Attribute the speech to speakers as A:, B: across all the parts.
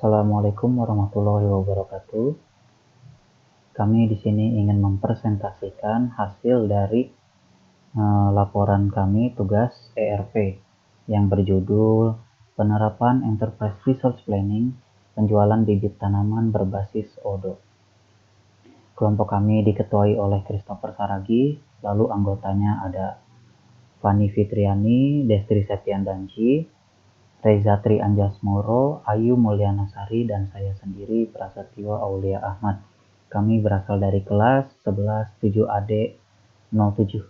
A: Assalamualaikum warahmatullahi wabarakatuh. Kami di sini ingin mempresentasikan hasil dari laporan kami tugas ERP yang berjudul Penerapan Enterprise Resource Planning Penjualan Bibit Tanaman Berbasis ODO. Kelompok kami diketuai oleh Christopher Saragi, lalu anggotanya ada Fani Fitriani, Destri Septiandanci, Reza Tri Anjasmoro, Ayu Mulyanasari, dan saya sendiri Prasetyo Aulia Ahmad. Kami berasal dari kelas 11 7AD 07.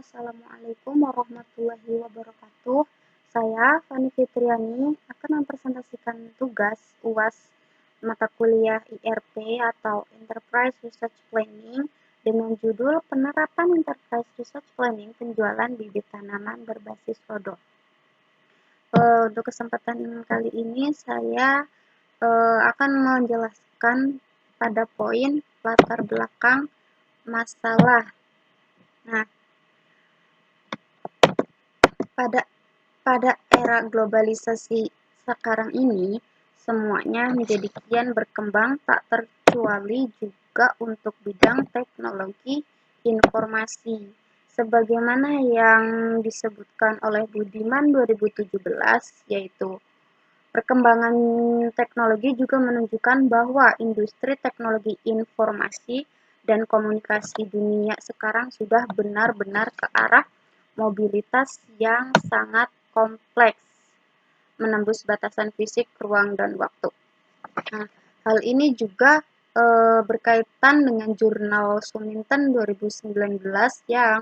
B: Assalamualaikum warahmatullahi wabarakatuh. Saya Fani Fitriani akan mempresentasikan tugas UAS mata kuliah IRP atau Enterprise Research Planning dengan judul Penerapan Enterprise Research Planning Penjualan Bibit Tanaman Berbasis ODO. Untuk kesempatan kali ini saya akan menjelaskan pada poin latar belakang masalah. Nah, pada era globalisasi sekarang ini, semuanya menjadi kian berkembang, tak terkecuali juga untuk bidang teknologi informasi. Sebagaimana yang disebutkan oleh Budiman 2017, yaitu perkembangan teknologi juga menunjukkan bahwa industri teknologi informasi dan komunikasi dunia sekarang sudah benar-benar ke arah mobilitas yang sangat kompleks, menembus batasan fisik, ruang, dan waktu. Nah, hal ini juga berkaitan dengan jurnal Suminten 2019 yang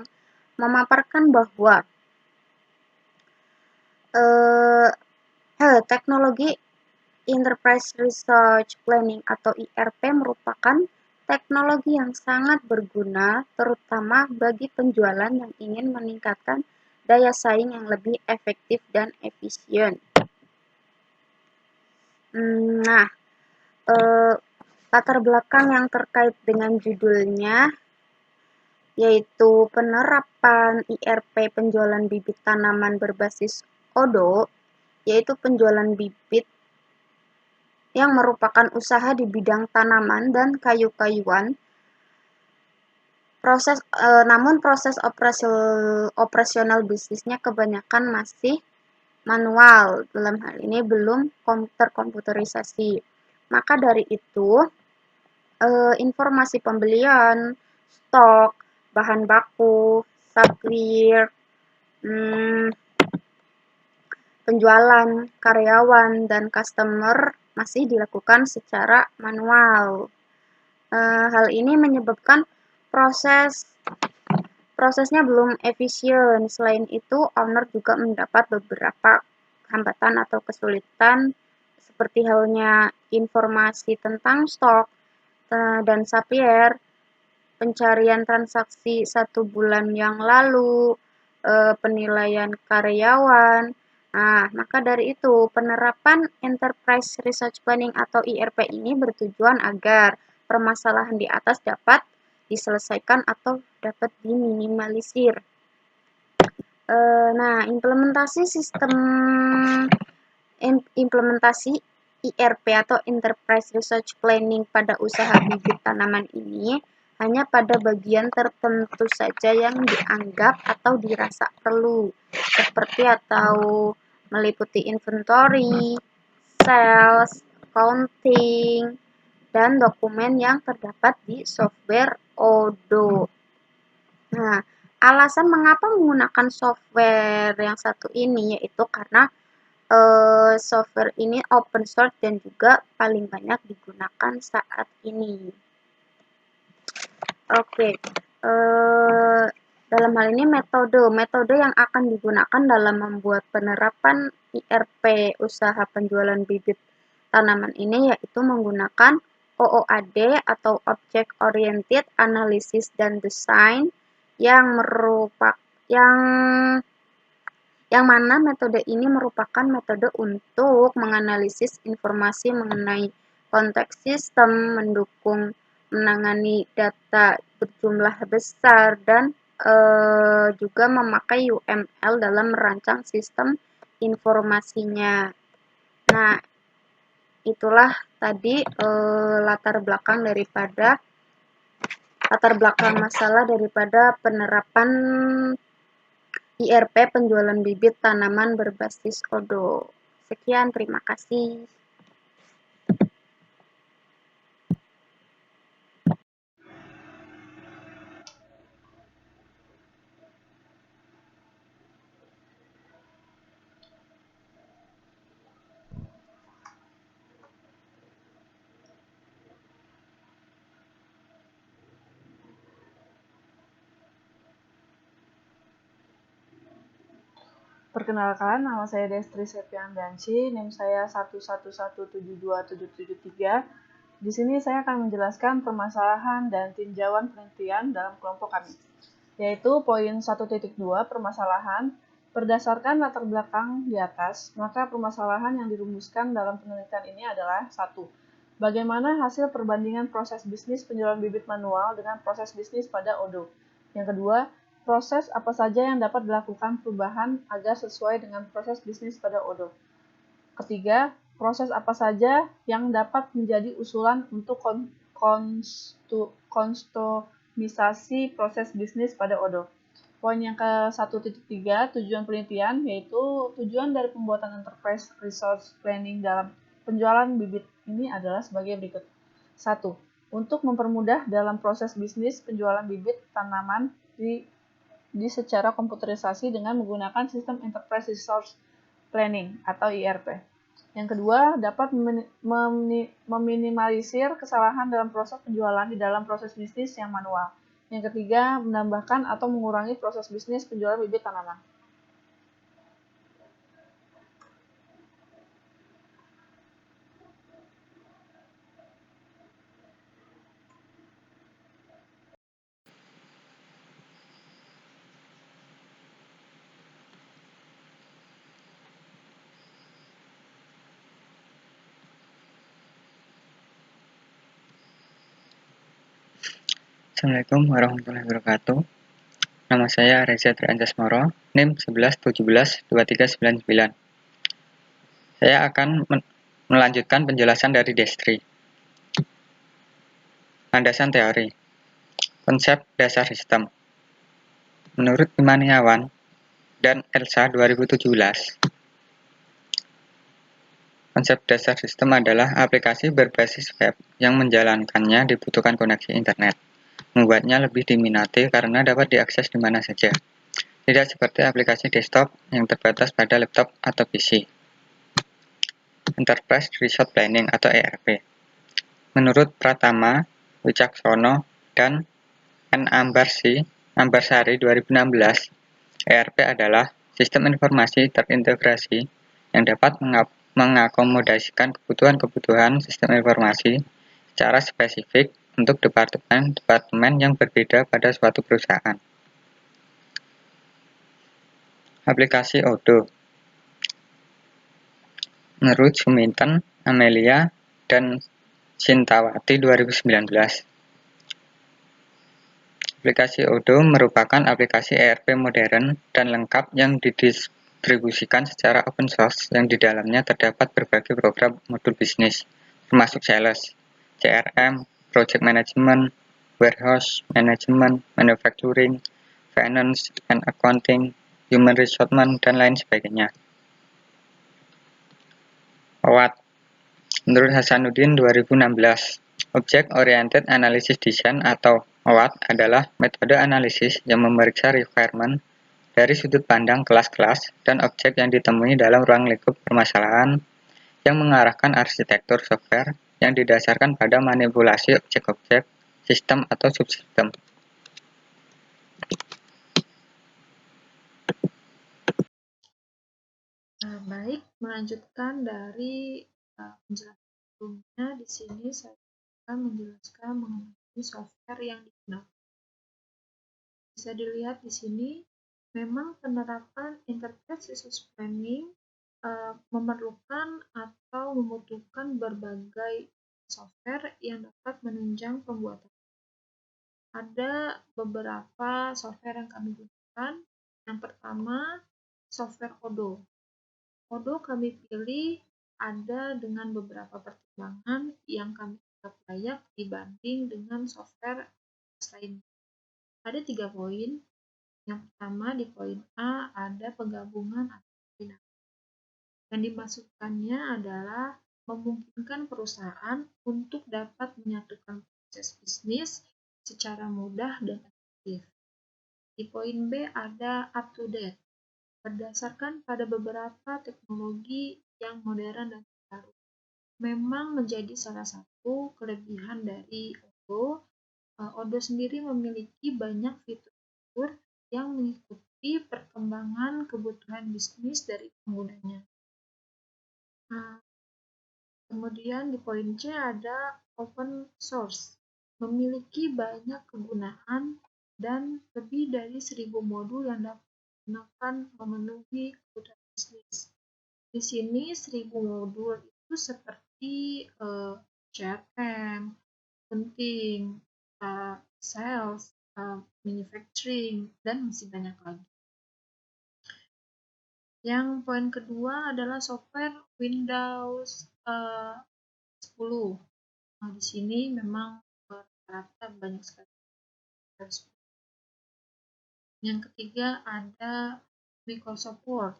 B: memaparkan bahwa teknologi Enterprise Research Planning atau IRP merupakan teknologi yang sangat berguna, terutama bagi penjualan yang ingin meningkatkan daya saing yang lebih efektif dan efisien. Nah, latar belakang yang terkait dengan judulnya yaitu penerapan IRP penjualan bibit tanaman berbasis ODO, yaitu penjualan bibit yang merupakan usaha di bidang tanaman dan kayu-kayuan. Namun proses operasional bisnisnya kebanyakan masih manual, dalam hal ini belum terkomputerisasi. Maka dari itu, informasi pembelian, stok, bahan baku, supplier, penjualan, karyawan, dan customer masih dilakukan secara manual. Hal ini menyebabkan prosesnya belum efisien. Selain itu, owner juga mendapat beberapa hambatan atau kesulitan seperti halnya informasi tentang stok dan supplier, pencarian transaksi 1 bulan yang lalu, penilaian karyawan. Nah, maka dari itu, penerapan Enterprise Research Planning atau IRP ini bertujuan agar permasalahan di atas dapat diselesaikan atau dapat diminimalisir. Nah, implementasi IRP atau Enterprise Research Planning pada usaha bibit tanaman ini hanya pada bagian tertentu saja yang dianggap atau dirasa perlu, seperti atau meliputi inventory, sales, accounting, dan dokumen yang terdapat di software ODO. Nah, alasan mengapa menggunakan software yang satu ini yaitu karena software ini open source dan juga paling banyak digunakan saat ini. Oke, dalam hal ini metode yang akan digunakan dalam membuat penerapan IRP usaha penjualan bibit tanaman ini yaitu menggunakan OOAD atau Object Oriented Analysis dan Design yang mana metode ini merupakan metode untuk menganalisis informasi mengenai konteks sistem, mendukung menangani data berjumlah besar, dan juga memakai UML dalam merancang sistem informasinya. Nah, itulah tadi latar belakang masalah daripada penerapan IRP penjualan bibit tanaman berbasis Odoo. Sekian, terima kasih.
C: Perkenalkan, nama saya Destri Septiandansyah, NIM saya 111772773. Di sini saya akan menjelaskan permasalahan dan tinjauan penelitian dalam kelompok kami, yaitu poin 1.2 permasalahan. Berdasarkan latar belakang di atas, maka permasalahan yang dirumuskan dalam penelitian ini adalah 1. Bagaimana hasil perbandingan proses bisnis penjualan bibit manual dengan proses bisnis pada Odoo. Yang kedua, proses apa saja yang dapat dilakukan perubahan agar sesuai dengan proses bisnis pada Odoo. Ketiga, proses apa saja yang dapat menjadi usulan untuk konstomisasi proses bisnis pada Odoo. Poin yang ke 1.3, tujuan penelitian, yaitu tujuan dari pembuatan enterprise resource planning dalam penjualan bibit ini adalah sebagai berikut. 1. Untuk mempermudah dalam proses bisnis penjualan bibit tanaman di secara komputerisasi dengan menggunakan sistem Enterprise Resource Planning atau IRP. Yang kedua, dapat meminimalisir kesalahan dalam proses penjualan di dalam proses bisnis yang manual. Yang ketiga, menambahkan atau mengurangi proses bisnis penjualan bibit tanaman.
D: Assalamualaikum warahmatullahi wabarakatuh. Nama saya Reza Trianjasmoro, NIM 11172399. Saya akan melanjutkan penjelasan dari Destri. Landasan teori. Konsep dasar sistem. Menurut Imaniawan dan Elsa 2017, konsep dasar sistem adalah aplikasi berbasis web yang menjalankannya dibutuhkan koneksi internet. Membuatnya lebih diminati karena dapat diakses di mana saja. Tidak seperti aplikasi desktop yang terbatas pada laptop atau PC. Enterprise Resource Planning atau ERP. Menurut Pratama Wicaksono dan N. Ambarsari 2016, ERP adalah sistem informasi terintegrasi yang dapat mengakomodasikan kebutuhan-kebutuhan sistem informasi secara spesifik untuk departemen-departemen yang berbeda pada suatu perusahaan. Aplikasi Odoo. Menurut Suminten, Amelia, dan Sintawati 2019, aplikasi Odoo merupakan aplikasi ERP modern dan lengkap yang didistribusikan secara open source yang di dalamnya terdapat berbagai program modul bisnis, termasuk sales, CRM, project management, warehouse management, manufacturing, finance and accounting, human resource, dan lain sebagainya. OWASP. Menurut Hasanuddin 2016, Object Oriented Analysis Design atau OWASP adalah metode analisis yang memeriksa requirement dari sudut pandang kelas-kelas dan objek yang ditemui dalam ruang lingkup permasalahan yang mengarahkan arsitektur software yang didasarkan pada manipulasi objek-objek, sistem atau subsistem.
E: Baik, melanjutkan dari penjelasan sebelumnya, di sini saya akan menjelaskan mengenai software yang digunakan. Bisa dilihat di sini, memang penerapan Enterprise Resource Planning memerlukan atau membutuhkan berbagai software yang dapat menunjang pembuatan. Ada beberapa software yang kami gunakan. Yang pertama, software Odoo. Odoo kami pilih ada dengan beberapa pertimbangan yang kami anggap layak dibanding dengan software lain. Ada 3 poin. Yang pertama di poin A ada penggabungan atau kombinasi. Yang dimaksudkannya adalah memungkinkan perusahaan untuk dapat menyatukan proses bisnis secara mudah dan efektif. Di poin B ada up to date, berdasarkan pada beberapa teknologi yang modern dan baru. Memang menjadi salah satu kelebihan dari Odoo. Odoo sendiri memiliki banyak fitur-fitur yang mengikuti perkembangan kebutuhan bisnis dari penggunanya. Kemudian di poin C ada open source, memiliki banyak kegunaan dan lebih dari 1.000 modul yang dapat digunakan memenuhi kebutuhan bisnis. Di sini 1.000 modul itu seperti CRM, accounting, sales, manufacturing, dan masih banyak lagi. Yang poin kedua adalah software Windows 10. Di sini memang rata-rata banyak sekali. Yang ketiga ada Microsoft Word.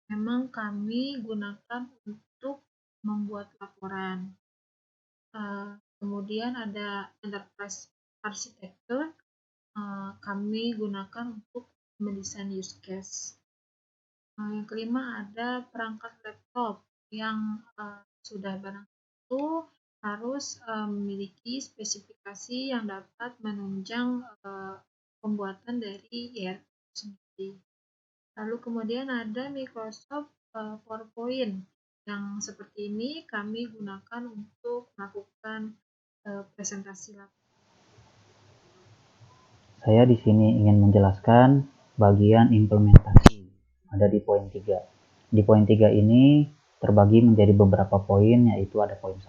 E: Memang kami gunakan untuk membuat laporan. Kemudian ada Enterprise Architecture. Kami gunakan untuk mendesain use case. Yang kelima ada perangkat laptop yang sudah barang tentu harus memiliki spesifikasi yang dapat menunjang pembuatan dari ERP sendiri. Lalu kemudian ada Microsoft PowerPoint yang seperti ini kami gunakan untuk melakukan presentasi laptop.
A: Saya di sini ingin menjelaskan bagian implementasi. Ada di poin 3. Di poin 3 ini terbagi menjadi beberapa poin, yaitu ada poin 1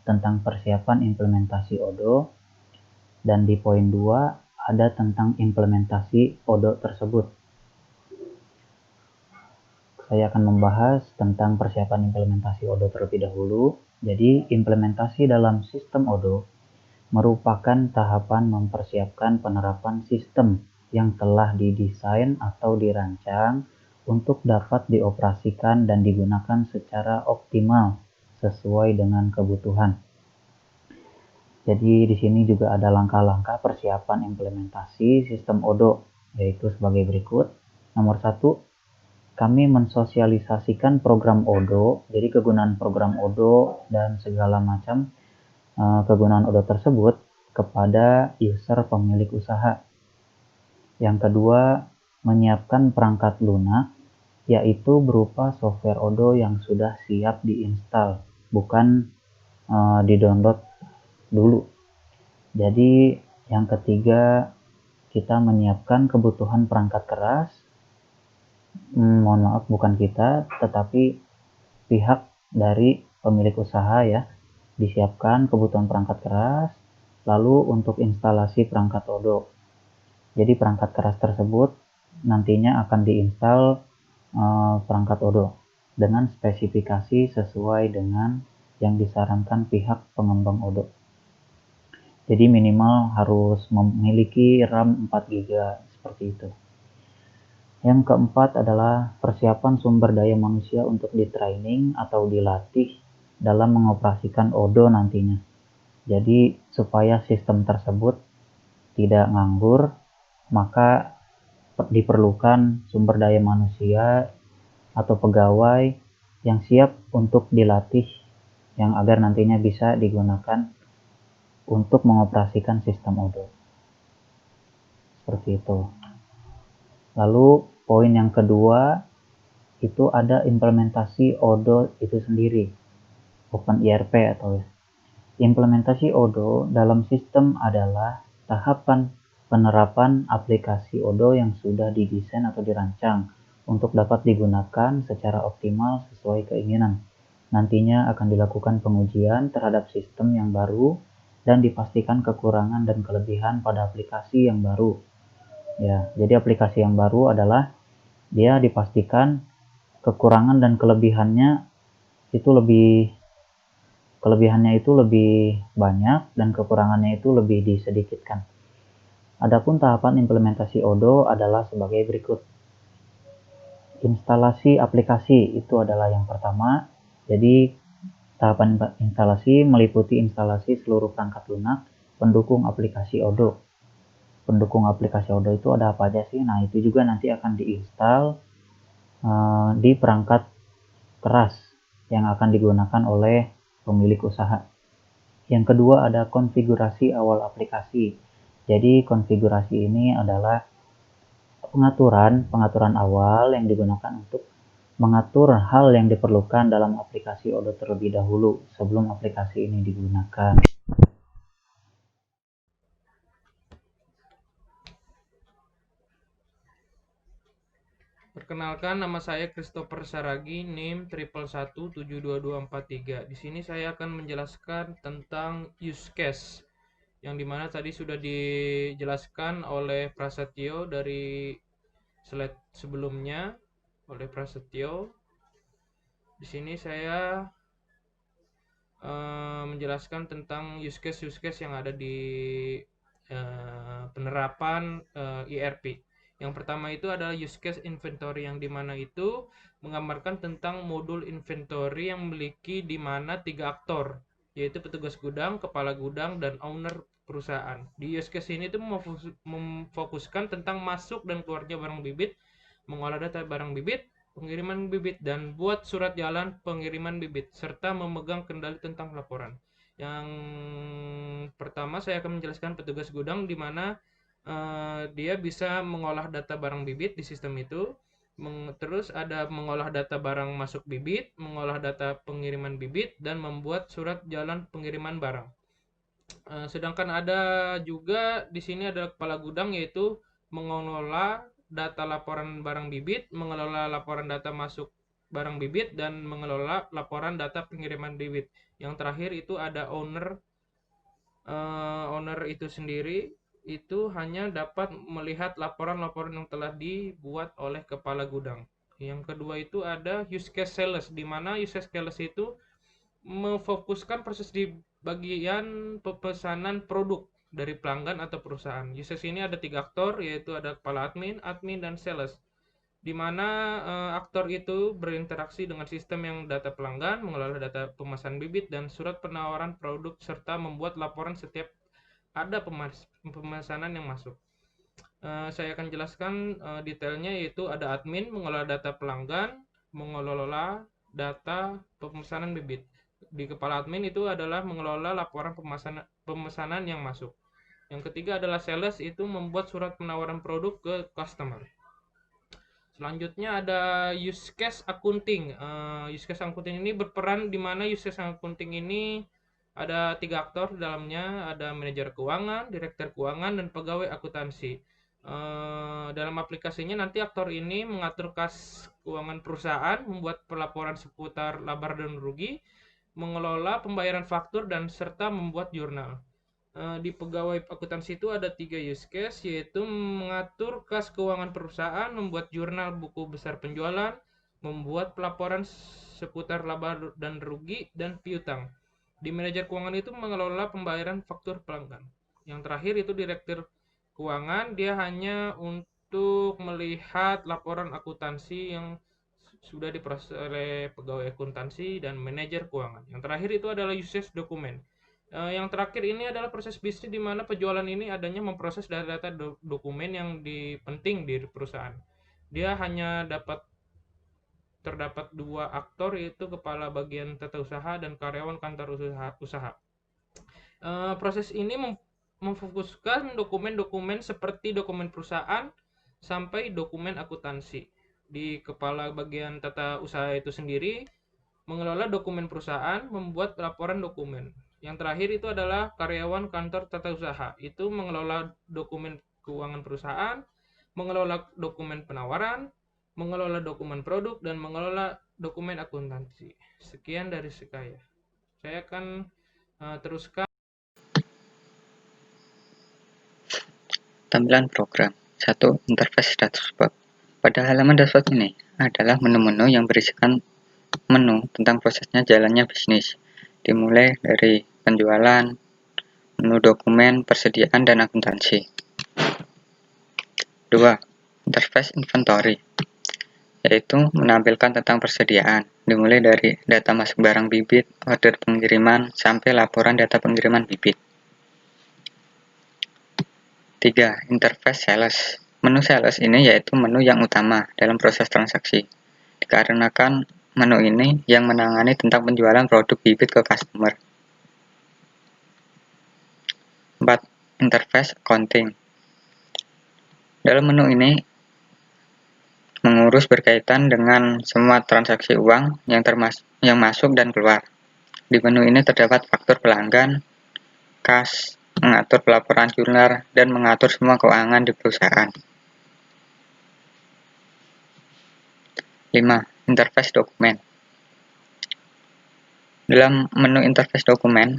A: tentang persiapan implementasi Odoo, dan di poin 2 ada tentang implementasi Odoo tersebut. Saya akan membahas tentang persiapan implementasi Odoo terlebih dahulu. Jadi, implementasi dalam sistem Odoo merupakan tahapan mempersiapkan penerapan sistem yang telah didesain atau dirancang untuk dapat dioperasikan dan digunakan secara optimal sesuai dengan kebutuhan. Jadi di sini juga ada langkah-langkah persiapan implementasi sistem Odoo, yaitu sebagai berikut. Nomor 1, kami mensosialisasikan program Odoo, jadi kegunaan program Odoo dan segala macam kegunaan Odoo tersebut kepada user pemilik usaha. Yang kedua, menyiapkan perangkat lunak, yaitu berupa software Odoo yang sudah siap diinstal, bukan di-download dulu. Jadi yang ketiga, kita menyiapkan kebutuhan perangkat keras. Mohon maaf, bukan kita, tetapi pihak dari pemilik usaha ya, disiapkan kebutuhan perangkat keras, lalu untuk instalasi perangkat Odoo. Jadi perangkat keras tersebut nantinya akan diinstal perangkat Odoo dengan spesifikasi sesuai dengan yang disarankan pihak pengembang Odoo. Jadi minimal harus memiliki RAM 4 GB seperti itu. Yang keempat adalah persiapan sumber daya manusia untuk di-training atau dilatih dalam mengoperasikan Odoo nantinya. Jadi supaya sistem tersebut tidak nganggur, maka diperlukan sumber daya manusia atau pegawai yang siap untuk dilatih, yang agar nantinya bisa digunakan untuk mengoperasikan sistem Odoo. Seperti itu. Lalu poin yang kedua itu ada implementasi Odoo itu sendiri, Open ERP atau implementasi Odoo dalam sistem adalah tahapan penerapan aplikasi Odoo yang sudah didesain atau dirancang untuk dapat digunakan secara optimal sesuai keinginan. Nantinya akan dilakukan pengujian terhadap sistem yang baru dan dipastikan kekurangan dan kelebihan pada aplikasi yang baru. Ya, jadi aplikasi yang baru adalah dia dipastikan kekurangan dan kelebihannya itu lebih banyak dan kekurangannya itu lebih disedikitkan. Adapun tahapan implementasi Odoo adalah sebagai berikut. Instalasi aplikasi itu adalah yang pertama. Jadi tahapan instalasi meliputi instalasi seluruh perangkat lunak pendukung aplikasi Odoo. Pendukung aplikasi Odoo itu ada apa aja sih? Nah, itu juga nanti akan diinstal di perangkat keras yang akan digunakan oleh pemilik usaha. Yang kedua ada konfigurasi awal aplikasi. Jadi konfigurasi ini adalah pengaturan awal yang digunakan untuk mengatur hal yang diperlukan dalam aplikasi Odoo terlebih dahulu sebelum aplikasi ini digunakan.
F: Perkenalkan, nama saya Christopher Saragi, NIM 111172243. Di sini saya akan menjelaskan tentang use case, yang dimana tadi sudah dijelaskan oleh Prasetyo dari slide sebelumnya, oleh Prasetyo. Di sini saya menjelaskan tentang use case yang ada di penerapan ERP. Yang pertama itu adalah use case inventory, yang dimana itu menggambarkan tentang modul inventory yang memiliki dimana 3 aktor, yaitu petugas gudang, kepala gudang, dan owner perusahaan. Di use case ini itu memfokuskan tentang masuk dan keluarnya barang bibit, mengolah data barang bibit, pengiriman bibit, dan buat surat jalan pengiriman bibit, serta memegang kendali tentang laporan. Yang pertama saya akan menjelaskan petugas gudang, di mana dia bisa mengolah data barang bibit di sistem itu. Terus ada mengolah data barang masuk bibit, mengolah data pengiriman bibit, dan membuat surat jalan pengiriman barang. Sedangkan ada juga di sini ada kepala gudang, yaitu mengelola data laporan barang bibit, mengelola laporan data masuk barang bibit, dan mengelola laporan data pengiriman bibit. Yang terakhir itu ada owner itu sendiri, itu hanya dapat melihat laporan-laporan yang telah dibuat oleh kepala gudang. Yang kedua itu ada use case sales, di mana use case sales itu memfokuskan proses di bagian pemesanan produk dari pelanggan atau perusahaan. Use case ini ada 3 aktor, yaitu ada kepala admin, dan sales, di mana aktor itu berinteraksi dengan sistem yang data pelanggan, mengelola data pemesanan bibit dan surat penawaran produk, serta membuat laporan setiap ada pemesanan yang masuk. Saya akan jelaskan detailnya, yaitu ada admin mengelola data pelanggan, mengelola data pemesanan bibit. Di kepala admin itu adalah mengelola laporan pemesanan yang masuk. Yang ketiga adalah sales, itu membuat surat penawaran produk ke customer. Selanjutnya ada use case accounting. Use case accounting ini berperan di mana use case accounting ini ada 3 aktor di dalamnya, ada manajer keuangan, direktur keuangan, dan pegawai akuntansi. Dalam aplikasinya nanti aktor ini mengatur kas keuangan perusahaan, membuat pelaporan seputar laba dan rugi, mengelola pembayaran faktur, dan serta membuat jurnal. Di pegawai akuntansi itu ada 3 use case, yaitu mengatur kas keuangan perusahaan, membuat jurnal buku besar penjualan, membuat pelaporan seputar laba dan rugi, dan piutang. Di manajer keuangan itu mengelola pembayaran faktur pelanggan. Yang terakhir itu direktur keuangan, dia hanya untuk melihat laporan akuntansi yang sudah diproses oleh pegawai akuntansi dan manajer keuangan. Yang terakhir itu adalah usage dokumen. Yang terakhir ini adalah proses bisnis, di mana penjualan ini adanya memproses data dokumen yang penting di perusahaan. Dia hanya terdapat 2 aktor, yaitu kepala bagian tata usaha dan karyawan kantor usaha. Proses ini memfokuskan dokumen-dokumen seperti dokumen perusahaan sampai dokumen akuntansi. Di kepala bagian tata usaha itu sendiri mengelola dokumen perusahaan, membuat laporan dokumen. Yang terakhir itu adalah karyawan kantor tata usaha, itu mengelola dokumen keuangan perusahaan, mengelola dokumen penawaran, mengelola dokumen produk, dan mengelola dokumen akuntansi. Sekian dari saya. Saya akan teruskan.
D: Tampilan program. 1. Interface dashboard. Pada halaman dashboard ini adalah menu-menu yang berisikan menu tentang prosesnya jalannya bisnis, dimulai dari penjualan, menu dokumen, persediaan, dan akuntansi. 2. Interface inventory, yaitu menampilkan tentang persediaan, dimulai dari data masuk barang bibit, order pengiriman, sampai laporan data pengiriman bibit. 3. Interface sales. Menu sales ini yaitu menu yang utama dalam proses transaksi, dikarenakan menu ini yang menangani tentang penjualan produk bibit ke customer. 4. Interface accounting. Dalam menu ini mengurus berkaitan dengan semua transaksi uang yang masuk dan keluar. Di menu ini terdapat faktur pelanggan, kas, mengatur pelaporan jurnal, dan mengatur semua keuangan di perusahaan. 5. Interface dokumen. Dalam menu interface dokumen,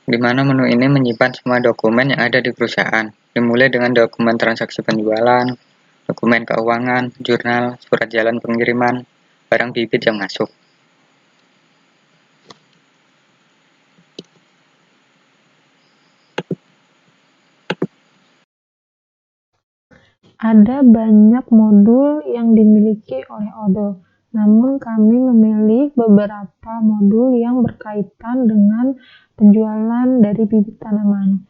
D: di mana menu ini menyimpan semua dokumen yang ada di perusahaan, dimulai dengan dokumen transaksi penjualan, dokumen keuangan, jurnal, surat jalan pengiriman, barang bibit yang masuk.
G: Ada banyak modul yang dimiliki oleh Odoo, namun kami memilih beberapa modul yang berkaitan dengan penjualan dari bibit tanaman.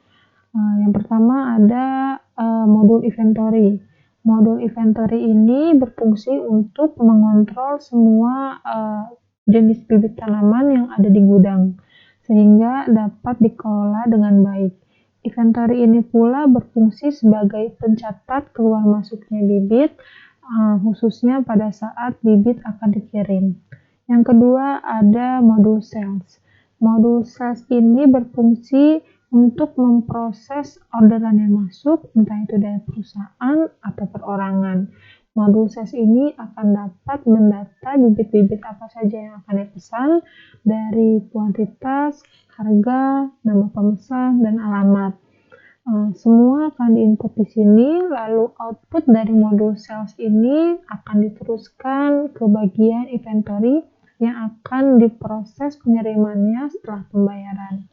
G: Yang pertama ada modul inventory. Modul inventory ini berfungsi untuk mengontrol semua jenis bibit tanaman yang ada di gudang, sehingga dapat dikelola dengan baik. Inventory ini pula berfungsi sebagai pencatat keluar masuknya bibit, khususnya pada saat bibit akan dikirim. Yang kedua ada modul sales. Modul sales ini berfungsi untuk memproses orderan yang masuk, entah itu dari perusahaan atau perorangan. Modul sales ini akan dapat mendata bibit-bibit apa saja yang akan dipesan, dari kuantitas, harga, nama pemesan, dan alamat. Semua akan diinput di sini, lalu output dari modul sales ini akan diteruskan ke bagian inventory yang akan diproses pengirimannya setelah pembayaran.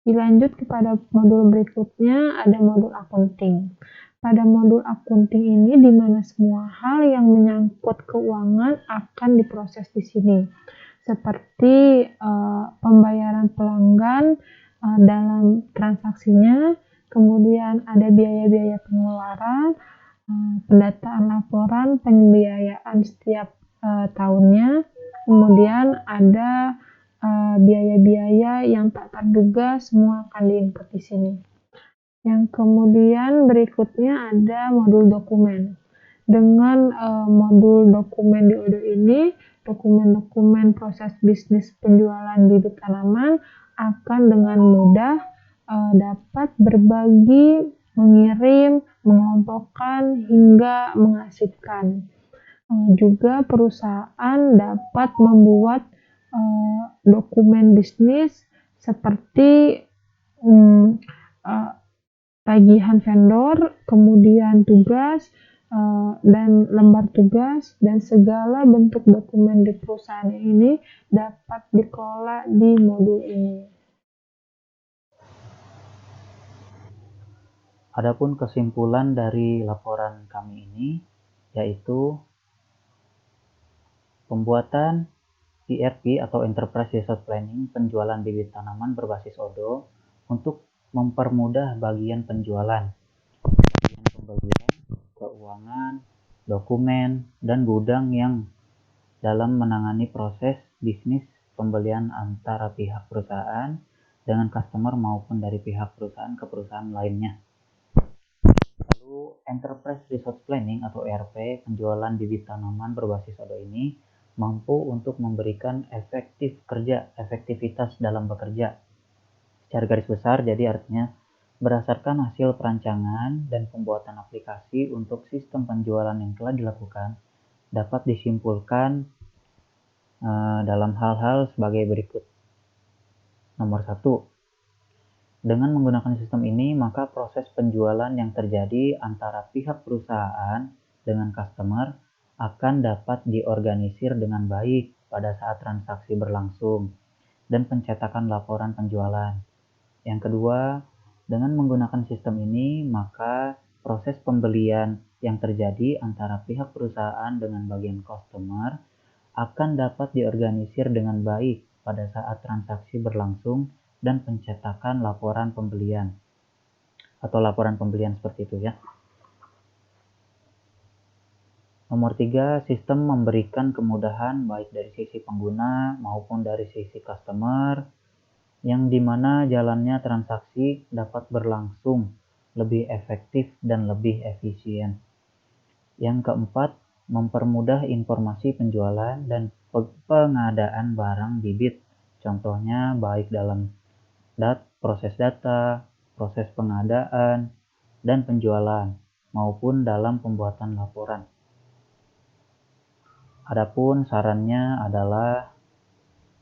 G: Dilanjut kepada modul berikutnya, ada modul accounting. Pada modul accounting ini, di mana semua hal yang menyangkut keuangan akan diproses di sini, seperti pembayaran pelanggan dalam transaksinya, kemudian ada biaya-biaya pengeluaran, pendataan laporan pembiayaan setiap tahunnya, kemudian ada biaya-biaya yang tak terduga, semua akan diinput di sini. Yang kemudian berikutnya ada modul dokumen. Dengan modul dokumen di Odoo ini, dokumen-dokumen proses bisnis penjualan bibit tanaman akan dengan mudah dapat berbagi, mengirim, mengelompokkan, hingga mengarsipkan. Juga perusahaan dapat membuat dokumen bisnis seperti tagihan vendor, kemudian tugas, dan lembar tugas, dan segala bentuk dokumen di perusahaan ini dapat dikelola di modul ini.
A: Adapun kesimpulan dari laporan kami ini yaitu pembuatan ERP atau Enterprise Resource Planning penjualan bibit tanaman berbasis Odoo untuk mempermudah bagian penjualan, bagian pembelian, keuangan, dokumen, dan gudang yang dalam menangani proses bisnis pembelian antara pihak perusahaan dengan customer maupun dari pihak perusahaan ke perusahaan lainnya. Lalu Enterprise Resource Planning atau ERP penjualan bibit tanaman berbasis Odoo ini mampu untuk memberikan efektivitas dalam bekerja. Secara garis besar, jadi artinya berdasarkan hasil perancangan dan pembuatan aplikasi untuk sistem penjualan yang telah dilakukan, dapat disimpulkan dalam hal-hal sebagai berikut. Nomor 1, Dengan menggunakan sistem ini, maka proses penjualan yang terjadi antara pihak perusahaan dengan customer akan dapat diorganisir dengan baik pada saat transaksi berlangsung dan pencetakan laporan penjualan. Yang kedua, dengan menggunakan sistem ini, maka proses pembelian yang terjadi antara pihak perusahaan dengan bagian customer akan dapat diorganisir dengan baik pada saat transaksi berlangsung dan pencetakan laporan pembelian atau laporan pembelian seperti itu ya. Nomor 3, sistem memberikan kemudahan baik dari sisi pengguna maupun dari sisi customer yang dimana jalannya transaksi dapat berlangsung lebih efektif dan lebih efisien. Yang keempat, mempermudah informasi penjualan dan pengadaan barang bibit. Contohnya baik dalam proses data, proses pengadaan, dan penjualan, maupun dalam pembuatan laporan. Adapun sarannya adalah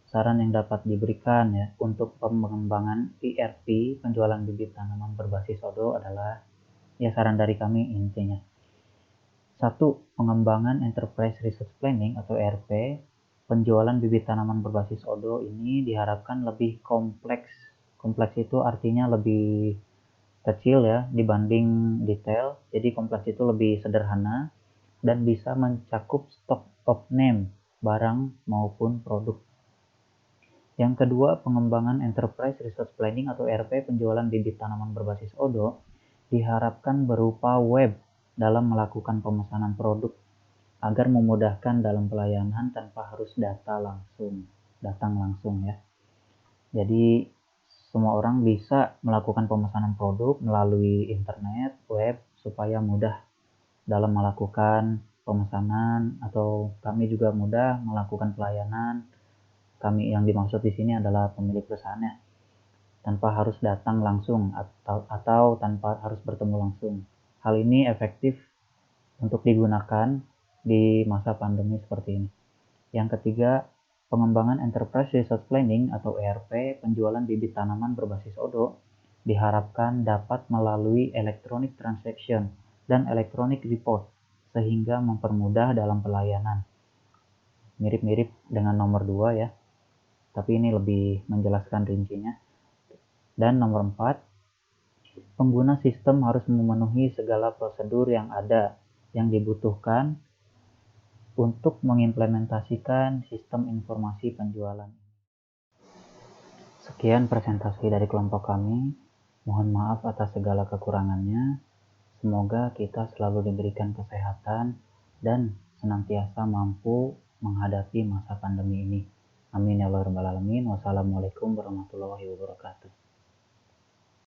A: saran yang dapat diberikan ya untuk pengembangan ERP penjualan bibit tanaman berbasis Odoo adalah ya saran dari kami intinya. 1. Pengembangan Enterprise Resource Planning atau ERP penjualan bibit tanaman berbasis Odoo ini diharapkan lebih kompleks. Kompleks itu artinya lebih kecil ya dibanding detail. Jadi kompleks itu lebih sederhana dan bisa mencakup stock of name, barang maupun produk. Yang kedua, pengembangan Enterprise Resource Planning atau ERP penjualan bibit tanaman berbasis Odoo diharapkan berupa web dalam melakukan pemesanan produk agar memudahkan dalam pelayanan tanpa harus datang langsung ya. Jadi semua orang bisa melakukan pemesanan produk melalui internet, web, supaya mudah dalam melakukan pemesanan atau kami juga mudah melakukan pelayanan. Kami yang dimaksud di sini adalah pemilik perusahaannya, tanpa harus datang langsung atau tanpa harus bertemu langsung. Hal ini efektif untuk digunakan di masa pandemi seperti ini. Yang ketiga, pengembangan Enterprise Resource Planning atau ERP penjualan bibit tanaman berbasis Odoo diharapkan dapat melalui electronic transaction dan electronic report sehingga mempermudah dalam pelayanan. Mirip-mirip dengan nomor 2 ya, tapi ini lebih menjelaskan rincinya. Dan nomor 4, pengguna sistem harus memenuhi segala prosedur yang ada yang dibutuhkan untuk mengimplementasikan sistem informasi penjualan. Sekian presentasi dari kelompok kami. Mohon maaf atas segala kekurangannya. Semoga kita selalu diberikan kesehatan dan senantiasa mampu menghadapi masa pandemi ini. Amin ya Allah rabbal alamin. Wassalamualaikum warahmatullahi wabarakatuh.